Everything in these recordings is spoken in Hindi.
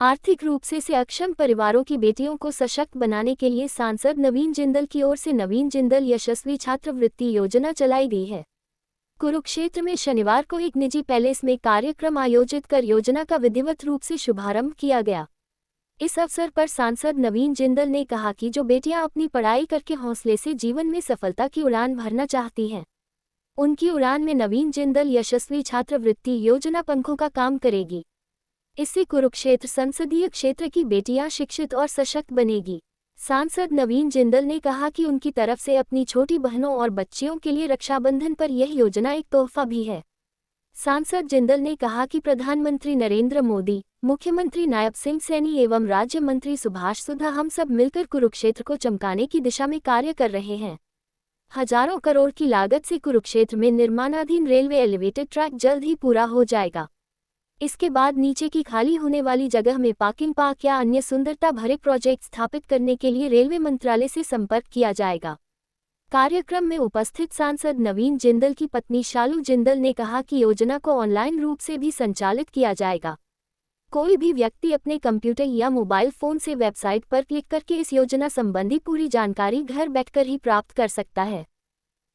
आर्थिक रूप से अक्षम परिवारों की बेटियों को सशक्त बनाने के लिए सांसद नवीन जिंदल की ओर से नवीन जिंदल यशस्वी छात्रवृत्ति योजना चलाई गई है। कुरुक्षेत्र में शनिवार को एक निजी पैलेस में कार्यक्रम आयोजित कर योजना का विधिवत रूप से शुभारंभ किया गया। इस अवसर पर सांसद नवीन जिंदल ने कहा कि जो बेटियां अपनी पढ़ाई करके हौसले से जीवन में सफलता की उड़ान भरना चाहती हैं, उनकी उड़ान में नवीन जिंदल यशस्वी छात्रवृत्ति योजना पंखों का काम करेगी। इससे कुरुक्षेत्र संसदीय क्षेत्र की बेटियां शिक्षित और सशक्त बनेगी। सांसद नवीन जिंदल ने कहा कि उनकी तरफ से अपनी छोटी बहनों और बच्चियों के लिए रक्षाबंधन पर यह योजना एक तोहफा भी है। सांसद जिंदल ने कहा कि प्रधानमंत्री नरेंद्र मोदी, मुख्यमंत्री नायब सिंह सैनी एवं राज्य मंत्री सुभाष सुधा हम सब मिलकर कुरुक्षेत्र को चमकाने की दिशा में कार्य कर रहे हैं। हजारों करोड़ की लागत से कुरुक्षेत्र में निर्माणाधीन रेलवे एलिवेटेड ट्रैक जल्द ही पूरा हो जाएगा। इसके बाद नीचे की खाली होने वाली जगह में पार्किंग पार्क या अन्य सुंदरता भरे प्रोजेक्ट स्थापित करने के लिए रेलवे मंत्रालय से संपर्क किया जाएगा। कार्यक्रम में उपस्थित सांसद नवीन जिंदल की पत्नी शालू जिंदल ने कहा कि योजना को ऑनलाइन रूप से भी संचालित किया जाएगा। कोई भी व्यक्ति अपने कंप्यूटर या मोबाइल फोन से वेबसाइट पर क्लिक करके इस योजना संबंधी पूरी जानकारी घर बैठकर ही प्राप्त कर सकता है।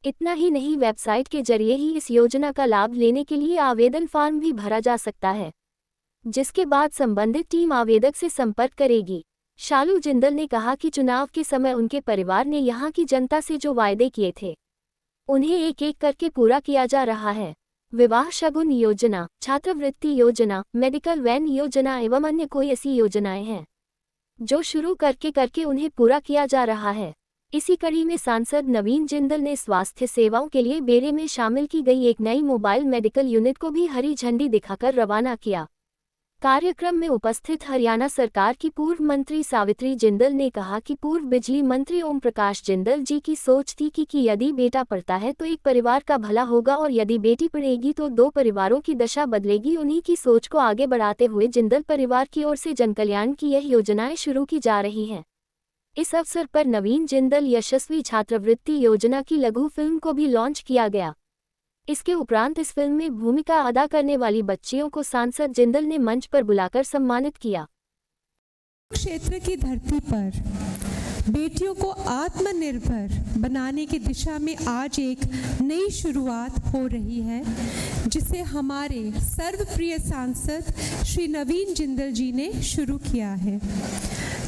इतना ही नहीं, वेबसाइट के जरिए ही इस योजना का लाभ लेने के लिए आवेदन फॉर्म भी भरा जा सकता है, जिसके बाद संबंधित टीम आवेदक से संपर्क करेगी। शालू जिंदल ने कहा कि चुनाव के समय उनके परिवार ने यहां की जनता से जो वायदे किए थे, उन्हें एक एक करके पूरा किया जा रहा है। विवाह शगुन योजना, छात्रवृत्ति योजना, मेडिकल वैन योजना एवं अन्य कोई ऐसी योजनाएं हैं जो शुरू करके उन्हें पूरा किया जा रहा है। इसी कड़ी में सांसद नवीन जिंदल ने स्वास्थ्य सेवाओं के लिए बेरे में शामिल की गई एक नई मोबाइल मेडिकल यूनिट को भी हरी झंडी दिखाकर रवाना किया। कार्यक्रम में उपस्थित हरियाणा सरकार की पूर्व मंत्री सावित्री जिंदल ने कहा कि पूर्व बिजली मंत्री ओम प्रकाश जिंदल जी की सोच थी कि यदि बेटा पढ़ता है तो एक परिवार का भला होगा और यदि बेटी पढ़ेगी तो दो परिवारों की दशा बदलेगी। उन्हीं की सोच को आगे बढ़ाते हुए जिंदल परिवार की ओर से जनकल्याण की यह योजनाएं शुरू की जा रही हैं। इस अवसर पर नवीन जिंदल यशस्वी छात्रवृत्ति योजना की लघु फिल्म को भी लॉन्च किया गया। इसके उपरांत इस फिल्म में भूमिका अदा करने वाली बच्चियों को सांसद जिंदल ने मंच पर बुलाकर सम्मानित किया। क्षेत्र की धरती पर बेटियों को आत्मनिर्भर बनाने की दिशा में आज एक नई शुरुआत हो रही है, जिसे हमारे सर्वप्रिय सांसद श्री नवीन जिंदल जी ने शुरू किया है।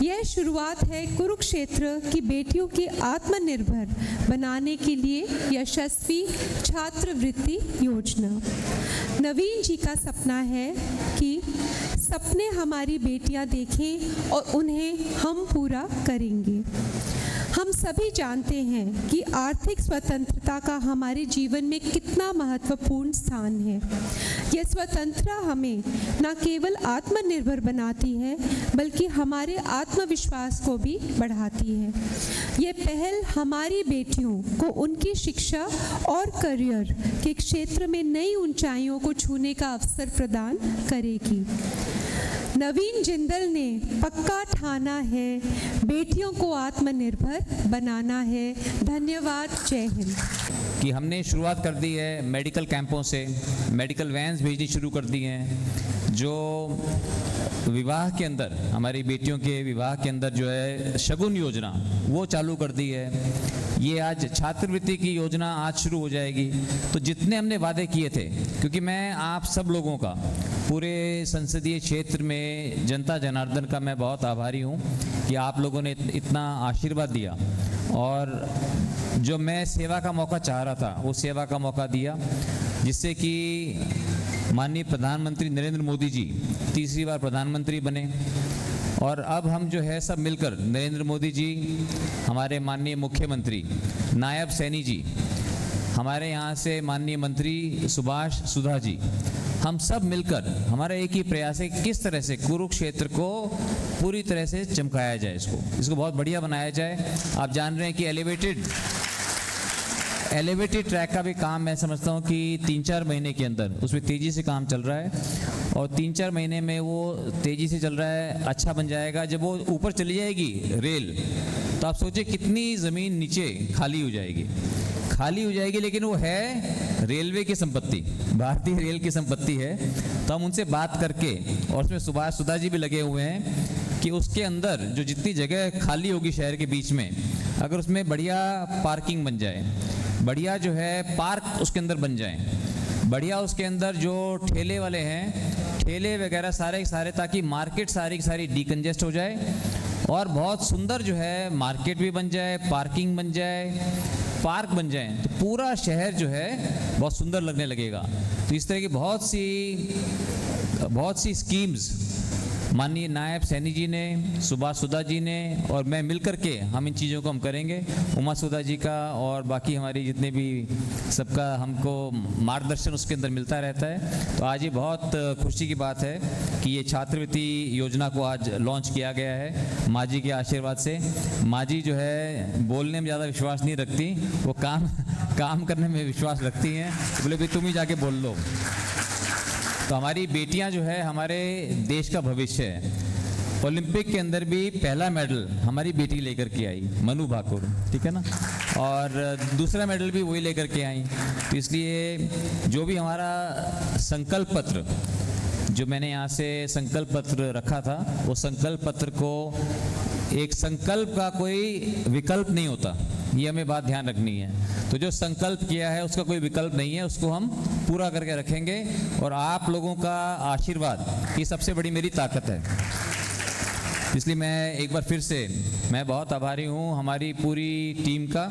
यह शुरुआत है कुरुक्षेत्र की बेटियों की आत्मनिर्भर बनाने के लिए यशस्वी छात्रवृत्ति योजना। नवीन जी का सपना है कि सपने हमारी बेटियां देखें और उन्हें हम पूरा करेंगे। हम सभी जानते हैं कि आर्थिक स्वतंत्रता का हमारे जीवन में कितना महत्वपूर्ण स्थान है। यह स्वतंत्रता हमें न केवल आत्मनिर्भर बनाती है बल्कि हमारे आत्मविश्वास को भी बढ़ाती है। ये पहल हमारी बेटियों को उनकी शिक्षा और करियर के क्षेत्र में नई ऊंचाइयों को छूने का अवसर प्रदान करेगी। नवीन जिंदल ने पक्का ठाना है, बेटियों को आत्मनिर्भर बनाना है। धन्यवाद। जय हिंद। कि हमने शुरुआत कर दी है मेडिकल कैंपों से, मेडिकल वैन्स भेजनी शुरू कर दी हैं, जो विवाह के अंदर हमारी बेटियों के विवाह के अंदर जो है शगुन योजना वो चालू कर दी है। ये आज छात्रवृत्ति की योजना आज शुरू हो जाएगी। तो जितने हमने वादे किए थे, क्योंकि मैं आप सब लोगों का पूरे संसदीय क्षेत्र में जनता जनार्दन का मैं बहुत आभारी हूँ कि आप लोगों ने इतना आशीर्वाद दिया और जो मैं सेवा का मौका चाह रहा था वो सेवा का मौका दिया, जिससे कि माननीय प्रधानमंत्री नरेंद्र मोदी जी तीसरी बार प्रधानमंत्री बने। और अब हम जो है सब मिलकर नरेंद्र मोदी जी, हमारे माननीय मुख्यमंत्री नायब सैनी जी, हमारे यहाँ से माननीय मंत्री सुभाष सुधा जी, हम सब मिलकर हमारा एक ही प्रयास है कि किस तरह से कुरुक्षेत्र को पूरी तरह से चमकाया जाए, इसको बहुत बढ़िया बनाया जाए। आप जान रहे हैं कि एलिवेटेड ट्रैक का भी काम मैं समझता हूँ कि 3-4 महीने के अंदर उसमें तेज़ी से काम चल रहा है और 3-4 महीने में वो तेज़ी से चल रहा है, अच्छा बन जाएगा। जब वो ऊपर चली जाएगी रेल, तो आप सोचिए कितनी ज़मीन नीचे खाली हो जाएगी, लेकिन वो है रेलवे की संपत्ति, भारतीय रेल की संपत्ति है, तो हम उनसे बात करके, और उसमें सुभाष सुधा जी भी लगे हुए हैं कि उसके अंदर जो जितनी जगह खाली होगी शहर के बीच में, अगर उसमें बढ़िया पार्किंग बन जाए, बढ़िया जो है पार्क उसके अंदर बन जाए, बढ़िया उसके अंदर जो ठेले वाले हैं, ठेले वगैरह सारे के सारे, ताकि मार्केट सारी की सारी डीकंजेस्ट हो जाए और बहुत सुंदर जो है मार्केट भी बन जाए, पार्किंग बन जाए, पार्क बन जाए, तो पूरा शहर जो है बहुत सुंदर लगने लगेगा। तो इस तरह की बहुत सी स्कीम्स माननीय नायब सैनी जी ने, सुभाष सुधा जी ने और मैं मिलकर के हम इन चीज़ों को हम करेंगे। उमा सुधा जी का और बाकी हमारी जितने भी सबका हमको मार्गदर्शन उसके अंदर मिलता रहता है। तो आज ये बहुत खुशी की बात है कि ये छात्रवृत्ति योजना को आज लॉन्च किया गया है माँ जी के आशीर्वाद से। माँ जी जो है बोलने में ज़्यादा विश्वास नहीं रखती, वो काम करने में विश्वास रखती हैं। बोले भाई तुम ही जाके बोल लो। तो हमारी बेटियां जो है हमारे देश का भविष्य है। ओलंपिक के अंदर भी पहला मेडल हमारी बेटी लेकर के आई, मनु भाकुर, ठीक है ना, और दूसरा मेडल भी वही लेकर के आई। तो इसलिए जो भी हमारा संकल्प पत्र, जो मैंने यहाँ से संकल्प पत्र रखा था, वो संकल्प पत्र को, एक संकल्प का कोई विकल्प नहीं होता, ये हमें बात ध्यान रखनी है। तो जो संकल्प किया है उसका कोई विकल्प नहीं है, उसको हम पूरा करके रखेंगे। और आप लोगों का आशीर्वाद ये सबसे बड़ी मेरी ताकत है। इसलिए मैं एक बार फिर से मैं बहुत आभारी हूँ हमारी पूरी टीम का